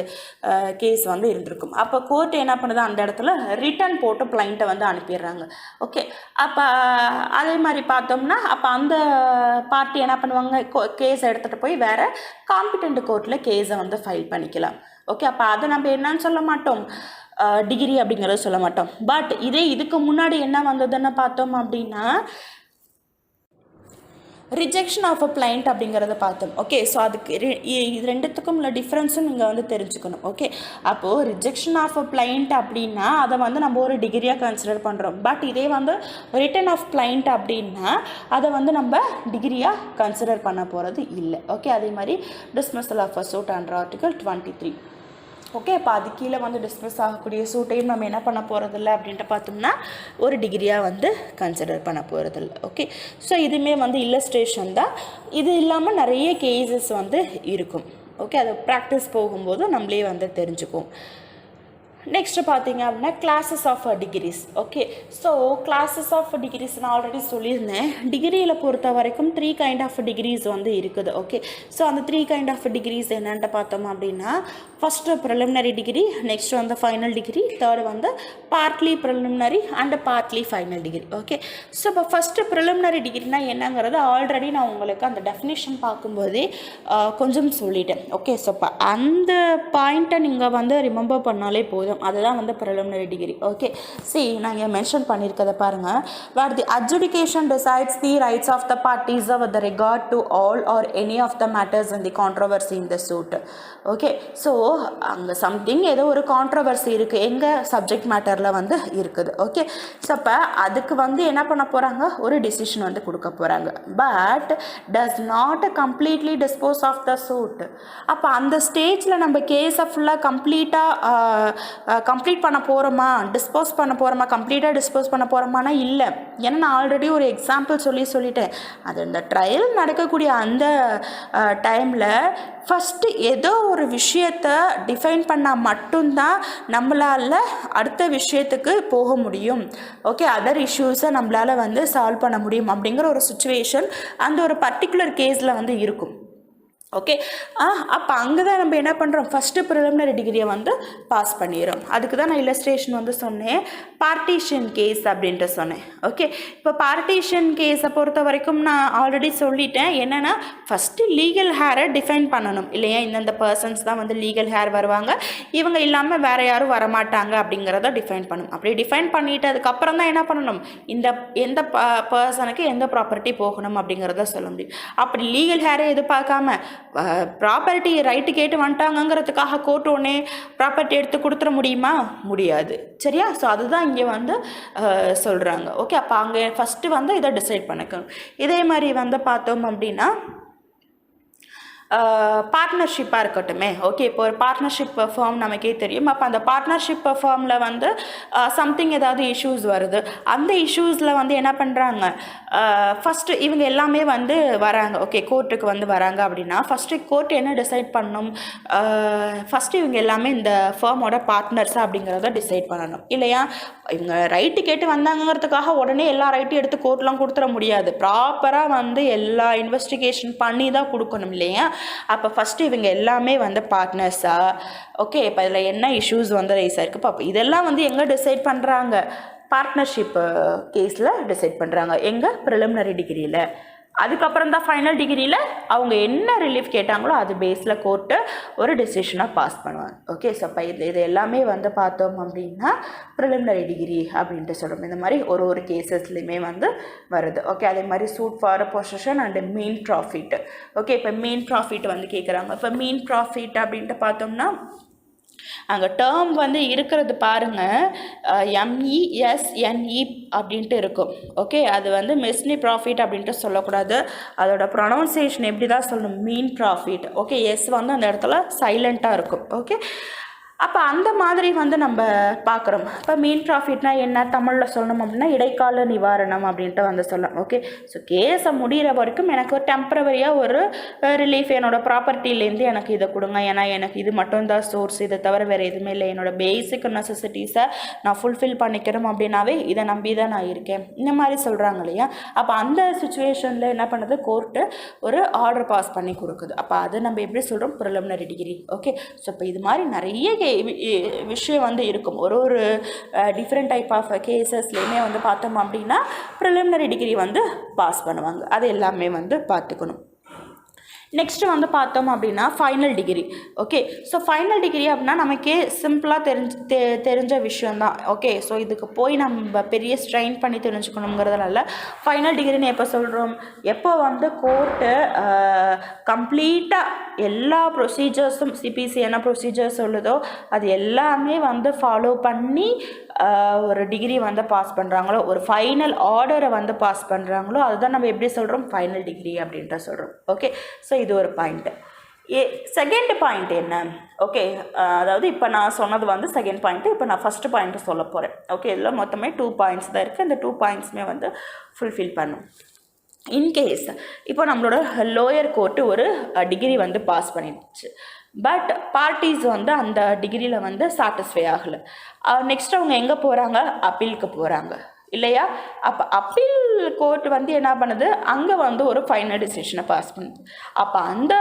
கேஸ் வந்து இருந்திருக்கும். அப்போ கோர்ட் என்ன பண்ணுது, அந்த இடத்துல ரிட்டன் போட்டு கிளைண்ட்டை வந்து அனுப்பிடுறாங்க. ஓகே, அப்போ அதே மாதிரி பார்த்தோம்னா அப்போ அந்த பார்ட்டி என்ன பண்ணுவாங்க, கேஸை எடுத்துகிட்டு போய் வேறு காம்பிடென்ட் கோர்ட்டில் கேஸை வந்து ஃபைல் பண்ணிக்கலாம். ஓகே, அப்போ அதை நம்ம என்னன்னு சொல்ல மாட்டோம், டிகிரி அப்படிங்கிறத சொல்ல மாட்டோம். பட் இதுக்கு முன்னாடி என்ன வந்ததுன்னு பார்த்தோம் அப்படின்னா ரிஜெக்ஷன் ஆஃப் அ பிளைண்ட் அப்படிங்கிறத பார்த்தோம். ஓகே, ஸோ அதுக்கு இது ரெண்டுத்துக்கும் உள்ள டிஃப்ரென்ஸும் நீங்கள் வந்து தெரிஞ்சுக்கணும். ஓகே, அப்போது ரிஜெக்ஷன் ஆஃப் அ பிளைண்ட் அப்படின்னா அதை வந்து நம்ம ஒரு டிகிரியாக கன்சிடர் பண்ணுறோம். பட் இதே வந்து ரிட்டன் ஆஃப் பிளைண்ட் அப்படின்னா அதை வந்து நம்ம டிகிரியாக கன்சிடர் பண்ண போகிறது இல்லை. ஓகே, அதே மாதிரி dismissal of a suit under article 23. Okay. இப்போ அது கீழே வந்து டிஸ்மிஸ் ஆகக்கூடிய சூட்டையும் நம்ம என்ன பண்ண போகிறதில்ல அப்படின்ட்டு பார்த்தோம்னா ஒரு டிகிரியாக வந்து கன்சிடர் பண்ண போகிறதில்ல. ஓகே. ஸோ இதுவுமே வந்து இல்லஸ்ட்ரேஷன் தான். இது இல்லாமல் நிறைய கேசஸ் வந்து இருக்கும். ஓகே. அதை ப்ராக்டிஸ் போகும்போது நம்மளே வந்து தெரிஞ்சுக்குவோம். நெக்ஸ்ட்டு பார்த்தீங்க அப்படின்னா classes of degrees. Okay. So classes of degrees நான் ஆல்ரெடி சொல்லியிருந்தேன். டிகிரியில் பொறுத்த வரைக்கும் 3 கைண்ட் ஆஃப் டிகிரிஸ் வந்து இருக்குது. ஓகே. ஸோ அந்த 3 கைண்ட் ஆஃப் டிகிரிஸ் என்னன்ட்டு பார்த்தோம் அப்படின்னா ஃபஸ்ட்டு ப்ரிலிமினரி டிகிரி, நெக்ஸ்ட் வந்து ஃபைனல் டிகிரி, தேர்டு வந்து partly preliminary and partly final degree. Okay. So இப்போ ஃபஸ்ட்டு ப்ரிலிமினரி டிகிரினா என்னங்கிறது ஆல்ரெடி நான் உங்களுக்கு அந்த டெஃபினேஷன் பார்க்கும்போதே கொஞ்சம் சொல்லிட்டேன். ஓகே. ஸோ இப்போ அந்த பாயிண்ட்டை நீங்கள் வந்து ரிமெம்பர் பண்ணாலே போதும். அதுதான் வந்து ப்ரிலிமினரி டிகிரி. ஓகே. நான் இங்கே மென்ஷன் பண்ணியிருக்கதை பாருங்கள். Where the adjudication decides the rights of the parties with regard to all or any of the matters in the controversy in the suit. Okay. So அங்கே something ஏதோ ஒரு controversy இருக்குது, எங்கள் subject மேட்டரில் வந்து இருக்குது. ஓகே. ஸோ அப்போ அதுக்கு வந்து என்ன பண்ண போகிறாங்க, ஒரு டிசிஷன் வந்து கொடுக்க போகிறாங்க. But does not completely dispose of the suit. அப்போ அந்த ஸ்டேஜில் நம்ம கேஸை ஃபுல்லாக கம்ப்ளீட் பண்ண போகிறோமா, டிஸ்போஸ் பண்ண போகிறோமா, கம்ப்ளீட்டாக டிஸ்போஸ் பண்ண போகிறோமானா இல்லை. ஏன்னா நான் ஆல்ரெடி ஒரு எக்ஸாம்பிள் சொல்லிட்டேன். அது இந்த ட்ரையல் நடக்கக்கூடிய அந்த டைமில் ஃபஸ்ட்டு ஏதோ ஒரு விஷயத்தை டிஃபைன் பண்ணால் மட்டும்தான் நம்மளால் அடுத்த விஷயத்துக்கு போக முடியும். ஓகே. அதர் இஷ்யூஸை நம்மளால் வந்து சால்வ் பண்ண முடியும் அப்படிங்கிற ஒரு சுச்சுவேஷன் அந்த ஒரு பர்டிகுலர் கேஸில் வந்து இருக்கும். ஓகே. அப்போ அங்கே தான் நம்ம என்ன பண்ணுறோம், ஃபஸ்ட்டு ப்ரிலிமினரி டிகிரியை வந்து பாஸ் பண்ணிடுறோம். அதுக்கு தான் நான் இல்லஸ்ட்ரேஷன் வந்து சொன்னேன், பார்ட்டிஷன் கேஸ் அப்படின்ட்டு சொன்னேன். ஓகே. இப்போ பார்ட்டிஷன் கேஸை பொறுத்த வரைக்கும் நான் ஆல்ரெடி சொல்லிட்டேன். என்னென்னா ஃபஸ்ட்டு லீகல் ஹேரை டிஃபைன் பண்ணணும் இல்லையா. இந்தந்த பர்சன்ஸ் தான் வந்து லீகல் ஹேர் வருவாங்க, இவங்க இல்லாமல் வேறு யாரும் வரமாட்டாங்க அப்படிங்கிறத டிஃபைன் பண்ணணும். அப்படி டிஃபைன் பண்ணிவிட்டு அதுக்கப்புறம் தான் என்ன பண்ணணும், எந்த பர்சனுக்கு எந்த ப்ராப்பர்ட்டி போகணும் அப்படிங்கிறத சொல்ல முடியும். அப்படி லீகல் ஹேரை எதிர்பார்க்காம ப்ராப்பர்ட்டி ரைட்டு கேட்டு வந்துட்டாங்கங்கிறதுக்காக கோர்ட் உடனே ப்ராப்பர்ட்டி எடுத்து கொடுத்துட முடியுமா, முடியாது. சரியா. ஸோ அதுதான் இங்கே வந்து சொல்கிறாங்க. ஓகே. அப்போ அங்கே ஃபஸ்ட்டு வந்து இதை டிசைட் பண்ணிக்கணும். இதே மாதிரி வந்து பார்த்தோம் அப்படின்னா பார்ட்னர்ஷிப்பாக இருக்கட்டுமே. ஓகே. இப்போ ஒரு பார்ட்னர்ஷிப் ஃபார்ம் நமக்கே தெரியும். அப்போ அந்த பார்ட்னர்ஷிப் ஃபார்மில் வந்து சம்திங் ஏதாவது இஷ்யூஸ் வருது. அந்த இஷ்யூஸில் வந்து என்ன பண்ணுறாங்க, ஃபஸ்ட்டு இவங்க எல்லாமே வந்து வராங்க. ஓகே. கோர்ட்டுக்கு வந்து வராங்க அப்படின்னா ஃபஸ்ட்டு கோர்ட் என்ன டிசைட் பண்ணணும், ஃபஸ்ட்டு இவங்க எல்லாமே இந்த ஃபார்மோட பார்ட்னர்ஸா அப்படிங்கிறத டிசைட் பண்ணணும் இல்லையா. இவங்க ரைட்டு கேட்டு வந்தாங்கிறதுக்காக உடனே எல்லா ரைட்டும் எடுத்து கோர்ட்லாம் கொடுத்துட முடியாது. ப்ராப்பராக வந்து எல்லா இன்வெஸ்டிகேஷன் பண்ணி தான் கொடுக்கணும் இல்லையா. அப்போ ஃபஸ்ட்டு இவங்க எல்லாமே வந்து பார்ட்னர்ஸா. ஓகே. இப்போ இதில் என்ன இஷ்யூஸ் வந்து ரைஸ் ஆயிருக்கு அப்போ இதெல்லாம் வந்து எங்கே டிசைட் பண்ணுறாங்க, பார்ட்னர்ஷிப் கேஸில் டிசைட் பண்ணுறாங்க, எங்கள் ப்ரிலிமினரி டிகிரியில். அதுக்கப்புறம் தான் ஃபைனல் டிகிரியில் அவங்க என்ன ரிலீஃப் கேட்டாங்களோ அது பேஸில் கோர்ட்டு ஒரு டெசிஷனாக பாஸ் பண்ணுவாங்க. ஓகே. ஸோ அப்போ இது எல்லாமே வந்து பார்த்தோம் அப்படின்னா ப்ரிலிமினரி டிகிரி அப்படின்ட்டு சொல்கிறோம். இந்த மாதிரி ஒரு கேசஸ்லையுமே வந்து வருது. ஓகே. அதே மாதிரி சூட் ஃபார் பொசஷன் அண்ட் மீன் ப்ராஃபிட். ஓகே. இப்போ மீன் ப்ராஃபிட் வந்து கேட்குறாங்க. இப்போ மீன் ப்ராஃபிட் அப்படின்ட்டு பார்த்தோம்னா அங்கே டேர்ம் வந்து இருக்கிறது பாருங்கள், MESNE அப்படின்ட்டு இருக்கும். ஓகே. அது வந்து மெஸ்னி ப்ராஃபிட் அப்படின்ட்டு சொல்லக்கூடாது. அதோட ப்ரொனவுன்சியேஷன் எப்படி தான் சொல்லணும், மீன் ப்ராஃபிட். ஓகே. எஸ் வந்து அந்த இடத்துல சைலண்ட்டாக இருக்கும். ஓகே. அப்போ அந்த மாதிரி வந்து நம்ம பார்க்குறோம். இப்போ மீன் ப்ராஃபிட்னால் என்ன தமிழில் சொல்லணும் அப்படின்னா இடைக்கால நிவாரணம் அப்படின்ட்டு வந்து சொல்லலாம். ஓகே. ஸோ கேஸை முடிகிற வரைக்கும் எனக்கு ஒரு டெம்பரவரியாக ஒரு ரிலீஃப், என்னோடய ப்ராப்பர்ட்டிலேருந்து எனக்கு இதை கொடுங்க, ஏன்னா எனக்கு இது மட்டும்தான் சோர்ஸ், இதை தவிர வேறு எதுவுமே இல்லை, என்னோடய பேசிக் நெசசிட்டிஸை நான் ஃபுல்ஃபில் பண்ணிக்கிறோம் அப்படின்னாவே இதை நம்பி தான் நான் இருக்கேன், இந்த மாதிரி சொல்கிறாங்க இல்லையா. அப்போ அந்த சுச்சுவேஷனில் என்ன பண்ணுது, கோர்ட்டு ஒரு ஆர்டர் பாஸ் பண்ணி கொடுக்குது. அப்போ அதை நம்ம எப்படி சொல்கிறோம், ப்ரிலிமினரி டிகிரி. ஓகே. ஸோ இப்போ இது மாதிரி நிறைய விஷயம் வந்து இருக்கும். ஒரு டிஃப்ரெண்ட் டைப் ஆஃப் கேசஸ்லேயுமே வந்து பார்த்தோம் அப்படின்னா ப்ரிலிமினரி டிகிரி வந்து பாஸ் பண்ணுவாங்க. அது எல்லாமே வந்து பார்த்துக்கணும். நெக்ஸ்ட்டு வந்து பார்த்தோம் அப்படின்னா final degree. Okay. So final degree அப்படின்னா நமக்கே சிம்பிளாக தெரிஞ்ச விஷயந்தான். ஓகே. ஸோ இதுக்கு போய் நம்ம பெரிய ஸ்ட்ரெயின் பண்ணி தெரிஞ்சுக்கணுங்கிறதுனால ஃபைனல் டிகிரின்னு எப்போ சொல்கிறோம், எப்போ வந்து கோர்ட்டு கம்ப்ளீட்டாக எல்லா ப்ரொசீஜர்ஸும் சிபிசி என்ன ப்ரொசீஜர்ஸ் சொல்லுதோ அது எல்லாமே வந்து ஃபாலோ பண்ணி ஒரு டிகிரி வந்து பாஸ் பண்ணுறாங்களோ, ஒரு ஃபைனல் ஆர்டரை வந்து பாஸ் பண்ணுறாங்களோ, அதுதான் நம்ம எப்படி சொல்கிறோம், ஃபைனல் டிகிரி அப்படின்ட்டு சொல்கிறோம். ஓகே. ஸோ இது ஒரு பாயிண்ட்டு. செகண்ட் பாயிண்ட் என்ன? ஓகே, அதாவது இப்போ நான் சொன்னது வந்து செகண்ட் பாயிண்ட்டு. இப்போ நான் ஃபஸ்ட்டு பாயிண்ட்டு சொல்ல போகிறேன். ஓகே, இதில் மொத்தமே 2 பாயிண்ட்ஸ் தான் இருக்குது. இந்த 2 பாயிண்ட்ஸுமே வந்து ஃபுல்ஃபில் பண்ணும். இன்கேஸ் இப்போ நம்மளோட லோயர் கோர்ட்டு ஒரு டிகிரி வந்து பாஸ் பண்ணிடுச்சு, பட் பார்ட்டிஸ் வந்து அந்த டிகிரியில் வந்து சாட்டிஸ்ஃபை ஆகலை. நெக்ஸ்ட் அவங்க எங்கே போகிறாங்க? அப்பீலுக்கு போகிறாங்க இல்லையா? அப்போ அப்பீல் கோர்ட் வந்து என்ன பண்ணுது? அங்கே வந்து ஒரு ஃபைனல் டிசிஷனை பாஸ் பண்ணுது. அப்போ அந்த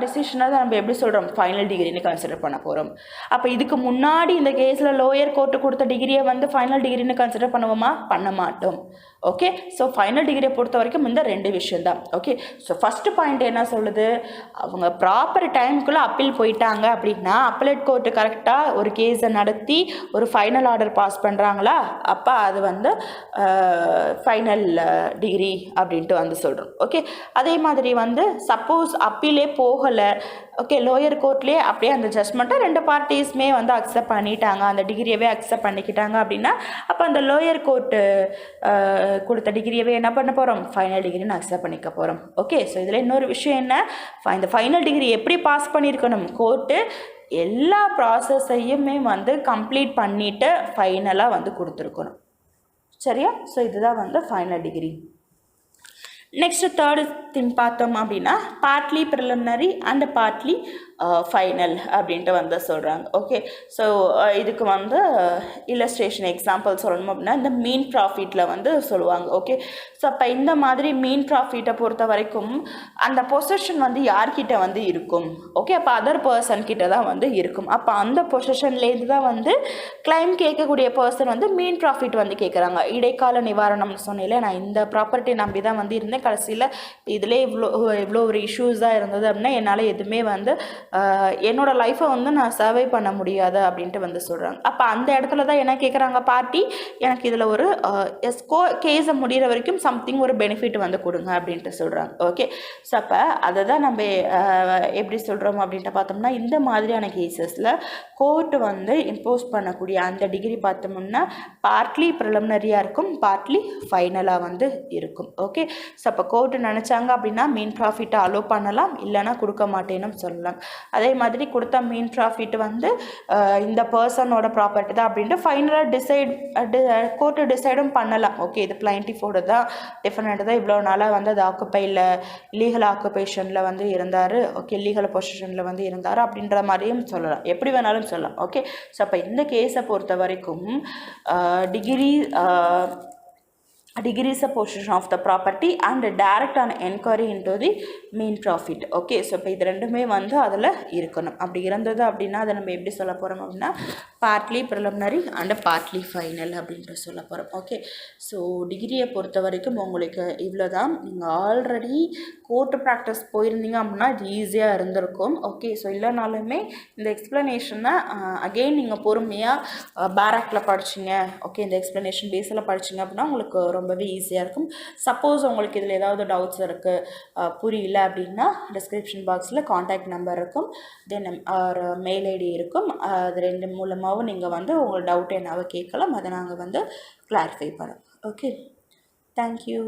டிசிஷனை தான் நம்ம எப்படி சொல்கிறோம்? ஃபைனல் டிகிரின்னு கன்சிடர் பண்ண போகிறோம். அப்போ இதுக்கு முன்னாடி இந்த கேஸில் லோயர் கோர்ட்டு கொடுத்த டிகிரியை வந்து ஃபைனல் டிகிரின்னு கன்சிடர் பண்ணுவோமா? பண்ண மாட்டோம். ஓகே, ஸோ ஃபைனல் டிகிரியை பொறுத்த வரைக்கும் இந்த 2 விஷயம் தான். ஓகே, ஸோ ஃபஸ்ட்டு பாயிண்ட் என்ன சொல்லுது? அவங்க ப்ராப்பர் டைமுக்குள்ளே அப்பீல் போயிட்டாங்க அப்படின்னா, அப்பலேட் கோர்ட்டு கரெக்டாக ஒரு கேஸை நடத்தி ஒரு ஃபைனல் ஆர்டர் பாஸ் பண்ணுறாங்களா, அப்போ அது வந்து ஃபைனல் டிகிரி அப்படின்ட்டு வந்து சொல்கிறோம். ஓகே, அதே மாதிரி வந்து சப்போஸ் அப்பீலே போகலை, ஓகே, லோயர் கோர்ட்லேயே அப்படியே அந்த ஜட்ஜ்மெண்ட்டை 2 பார்ட்டிஸுமே வந்து அக்செப்ட் பண்ணிட்டாங்க, அந்த டிகிரியவே அக்செப்ட் பண்ணிக்கிட்டாங்க அப்படின்னா, அப்போ அந்த லோயர் கோர்ட்டு கொடுத்த டிகிரியவே என்ன பண்ண போகிறோம்? ஃபைனல் டிகிரின்னு அக்செப்ட் பண்ணிக்க போகிறோம். ஓகே, ஸோ இதில் இன்னொரு விஷயம் என்ன? இந்த ஃபைனல் டிகிரி எப்படி பாஸ் பண்ணியிருக்கணும்? கோர்ட்டு எல்லா ப்ராசஸையுமே வந்து கம்ப்ளீட் பண்ணிவிட்டு ஃபைனலாக வந்து கொடுத்துருக்கணும். சரியா? ஸோ இதுதான் வந்து final degree. Next third thing பார்த்தோம் அப்படின்னா partly preliminary and partly final அப்படின்ட்டு வந்து சொல்கிறாங்க. ஓகே, ஸோ இதுக்கு வந்து இல்லஸ்ட்ரேஷன் எக்ஸாம்பிள் சொல்லணும் அப்படின்னா இந்த மீன் ப்ராஃபிட்டில் வந்து சொல்லுவாங்க. ஓகே, ஸோ அப்போ இந்த மாதிரி மீன் ப்ராஃபிட்டை பொறுத்த வரைக்கும் அந்த பொசிஷன் வந்து யார்கிட்ட வந்து இருக்கும்? ஓகே, அப்போ அதர் பர்சன் கிட்ட தான் வந்து இருக்கும். அப்போ அந்த பொசிஷன்லேருந்து தான் வந்து கிளைம் கேட்கக்கூடிய பர்சன் வந்து மீன் ப்ராஃபிட் வந்து கேட்குறாங்க. இடைக்கால நிவாரணம்னு சொன்னேன், நான் இந்த ப்ராப்பர்ட்டி நம்பி தான் வந்து இருந்தேன், கடைசியில் இதிலே இவ்வளோ ஒரு இஷ்யூஸாக இருந்தது அப்படின்னா என்னால் எதுவுமே வந்து என்னோடய லைஃப்பை வந்து நான் சர்வை பண்ண முடியாது அப்படின்ட்டு வந்து சொல்கிறாங்க. அப்போ அந்த இடத்துல தான் என்ன கேட்குறாங்க பார்ட்டி? எனக்கு இதில் ஒரு கேஸை முடிகிற வரைக்கும் சம்திங் ஒரு பெனிஃபிட் வந்து கொடுங்க அப்படின்ட்டு சொல்கிறாங்க. ஓகே, ஸோ அப்போ அதை தான் நம்ம எப்படி சொல்கிறோம் அப்படின்ட்டு பார்த்தோம்னா, இந்த மாதிரியான கேசஸில் கோர்ட்டு வந்து இம்போஸ் பண்ணக்கூடிய அந்த டிகிரி பார்த்தோம்னா பார்ட்லி ப்ரிலிமினரியாக இருக்கும், பார்ட்லி ஃபைனலாக வந்து இருக்கும். ஓகே, ஸோ அப்போ கோர்ட்டு நினச்சாங்க அப்படின்னா மீன் ப்ராஃபிட்டை அலோவ் பண்ணலாம், இல்லைனா கொடுக்க மாட்டேன்னு சொல்லலாம். அதே மாதிரி கொடுத்த மீன் ப்ராஃபிட் வந்து இந்த பர்சனோட ப்ராப்பர்ட்டி தான் அப்படின்ட்டு ஃபைனலாக கோர்ட்டு டிசைடும் பண்ணலாம். ஓகே, இது பிளைண்டிஃபோட தான், டிஃபரெண்ட் தான், இவ்வளோ நாளாக வந்து அது ஆக்குப்பையில் லீகல் ஆக்குபேஷனில் வந்து இருந்தார், ஓகே, லீகல் பொசிஷனில் வந்து இருந்தார் அப்படின்ற மாதிரியும் சொல்லலாம், எப்படி வேணாலும் சொல்லலாம். ஓகே, ஸோ அப்போ இந்த கேஸை பொறுத்த வரைக்கும் degree is a position of the property and direct on enquiry into the mean profit. Okay, so இப்போ இது ரெண்டுமே வந்து அதில் இருக்கணும். அப்படி இருந்தது அப்படின்னா அதை நம்ம எப்படி சொல்ல போகிறோம் அப்படின்னா partly preliminary and partly final அப்படின்ட்டு சொல்ல போகிறோம். ஓகே, ஸோ டிகிரியை பொறுத்த வரைக்கும் உங்களுக்கு இவ்வளோ தான். நீங்கள் ஆல்ரெடி கோர்ட்டு ப்ராக்டிஸ் போயிருந்தீங்க அப்படின்னா இது ஈஸியாக இருந்திருக்கும். ஓகே, ஸோ இல்லைனாலுமே இந்த எக்ஸ்ப்ளனேஷனை அகெயின் நீங்கள் பொறுமையாக பேராக்டில் படிச்சிங்க, ஓகே, இந்த எக்ஸ்ப்ளனேஷன் பேஸில் படிச்சிங்க அப்படின்னா உங்களுக்கு ரொம்பவே ஈஸியாக இருக்கும். சப்போஸ் உங்களுக்கு இதில் ஏதாவது டவுட்ஸ் இருக்குது, புரியல அப்படின்னா டிஸ்கிரிப்ஷன் பாக்ஸில் காண்டாக்ட் நம்பர் இருக்கும், தென் ஒரு மெயில் ஐடி இருக்கும், அது 2 மூலமாகவும் நீங்கள் வந்து உங்கள் டவுட் என்னவோ கேட்கலாம், அதை நாங்கள் வந்து கிளாரிஃபை பண்ணோம். Okay, thank you.